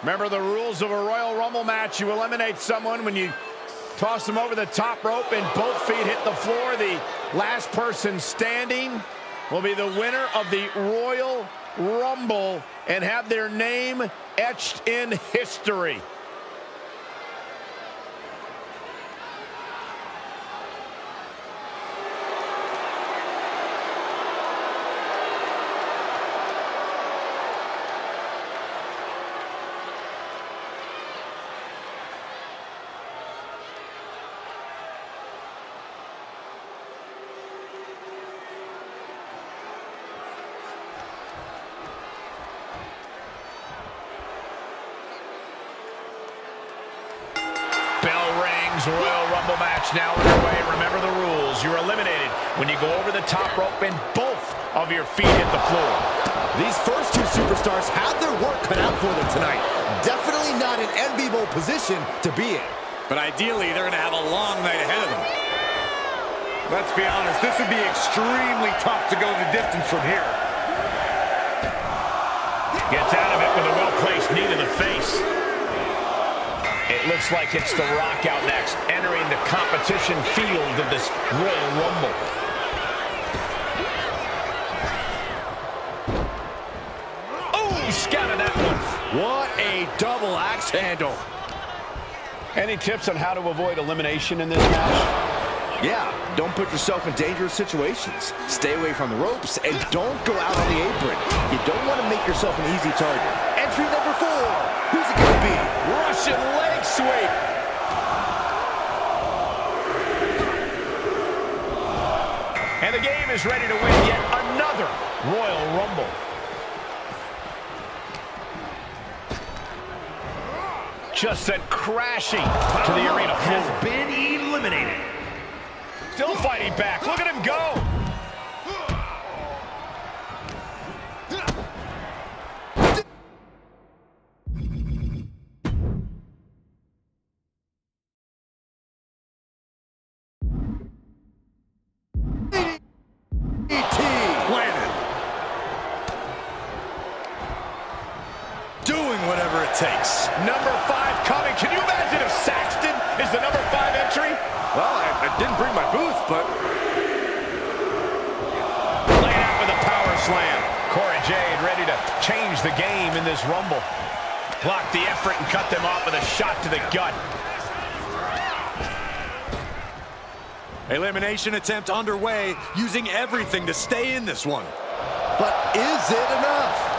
Remember the rules of a Royal Rumble match. You eliminate someone when you toss them over the top rope and both feet hit the floor. The last person standing will be the winner of the Royal Rumble and have their name etched in history. Royal Rumble match now underway. Remember the rules. You're eliminated when you go over the top rope and both of your feet hit the floor. These first two superstars have their work cut out for them tonight. Definitely not an enviable position to be in. But ideally, they're going to have a long night ahead of them. Let's be honest, this would be extremely tough to go the distance from here. Gets out of it with a well-placed knee to the face. It looks like it's The Rock out next, entering the competition field of this Royal Rumble. Oh, scouted that one. What a double axe handle. Any tips on how to avoid elimination in this match? Yeah, don't put yourself in dangerous situations. Stay away from the ropes and don't go out on the apron. You don't want to make yourself an easy target. Entry number 4. Who's it going to be? Russian leg sweep. And the game is ready to win yet another Royal Rumble. Just sent crashing to the arena floor. Has been eliminated. Still fighting back. Look at him go. Takes. Number 5 coming. Can you imagine if Saxton is the number 5 entry? Well, I didn't bring my boots. change the game in this Rumble. Block the effort and cut them off with a shot to the gut. Elimination attempt underway, using everything to stay in this one. But is it enough?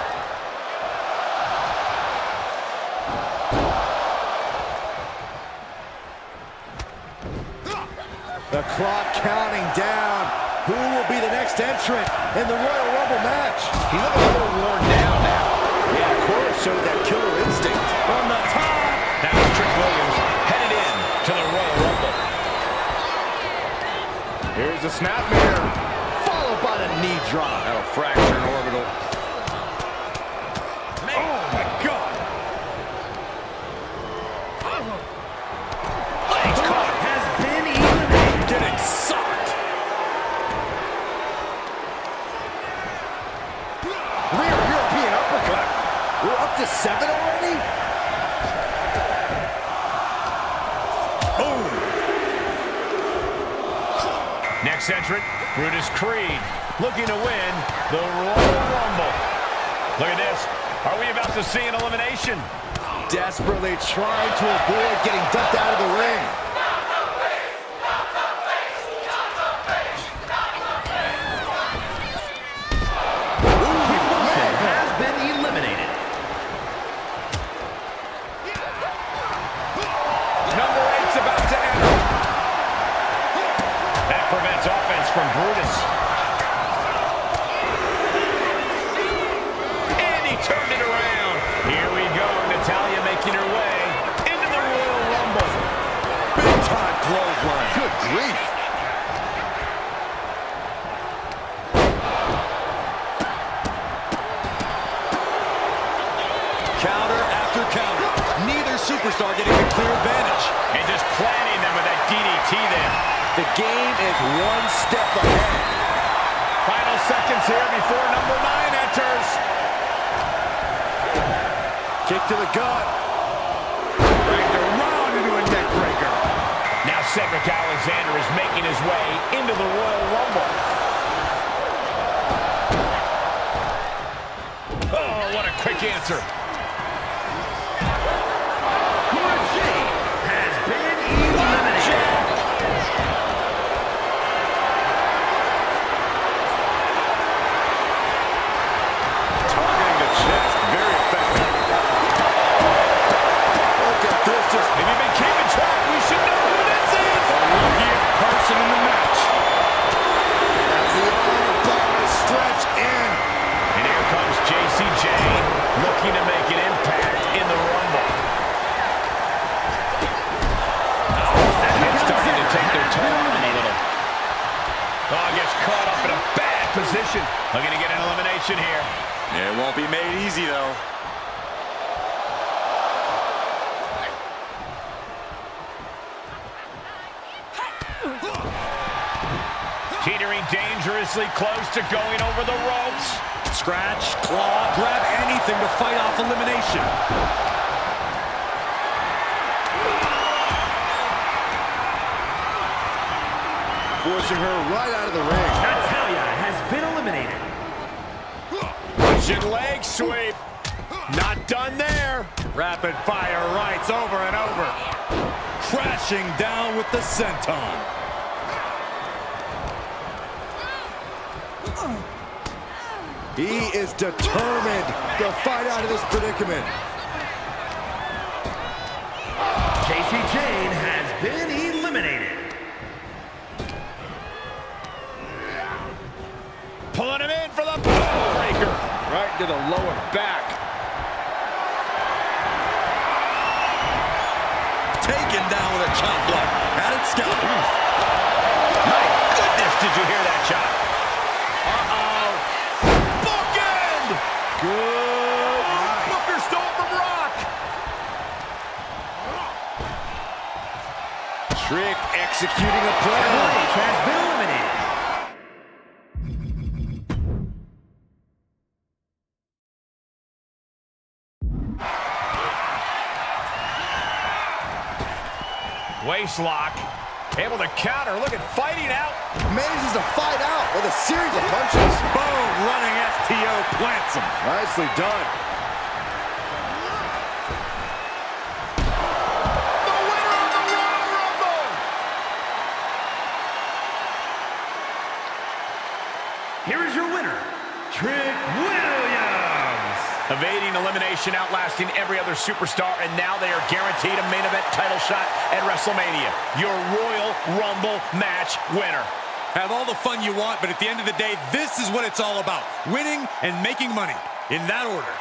The clock counting down. Who will be the next entrant in the Royal Rumble match? He looks a little worn down now. Yeah, of course, showed that killer instinct. From the top. Now Trick Williams headed in to the Royal Rumble. Here's the snapmare, followed by the knee drop. That'll fracture an orbital. Oh, my God. Legs caught. Has been eliminated. Getting socked. Rear European uppercut. We're up to 7 already? Boom. Next entrant, Brutus Creed, looking to win the Royal Rumble. Look at this. Are we about to see an elimination? Desperately trying to avoid getting dumped out of the ring. Has been eliminated. Number 8's about to enter. That prevents offense from Brutus. And he turned it around. Here we go. Natalya making her way into the Royal Rumble. Big time clothesline. Good grief. Counter after counter. Neither superstar getting a clear advantage. And just planting them with that DDT there. The game is one step ahead. Final seconds here before number 9 enters. Kick to the gut. Dragged around into a neck breaker. Now Cedric Alexander is making his way into the Royal Rumble. Oh, what a quick answer. Has been eliminated. Targeting the chest. Very effective. Look at this. Just If you've been keeping track, we should know who this is. The luckiest person in the match. as the arm bars stretch in. And here comes JCJ, looking to make an impact in the Rumble. It's starting to take their toll on him a little. Oh, gets caught up in a bad position. Looking to get an elimination here. It won't be made easy, though. Teetering dangerously close to going over the ropes. Scratch, claw, grab anything to fight off elimination. Forcing her right out of the ring. Natalya has been eliminated. Russian leg sweep. Not done there. Rapid fire rights over and over. Crashing down with the senton. He is determined to fight out of this predicament. Casey Jane has been eliminated. Pulling him in for the breaker. Right to the lower back. Taken down with a chop block. Had it scouted. My goodness, did you hear that shot? Uh-oh. Bookend! Good. Booker stole from Rock. Trick executing a plan. Rematch has been eliminated. Waist lock. Able to counter. Look at fighting out. Manages to fight out with a series of punches. Boom, running STO plants him. Nicely done. evading elimination, outlasting every other superstar, and now they are guaranteed a main event title shot at WrestleMania. Your Royal Rumble match winner. Have all the fun you want, but at the end of the day, this is what it's all about. Winning and making money. In that order.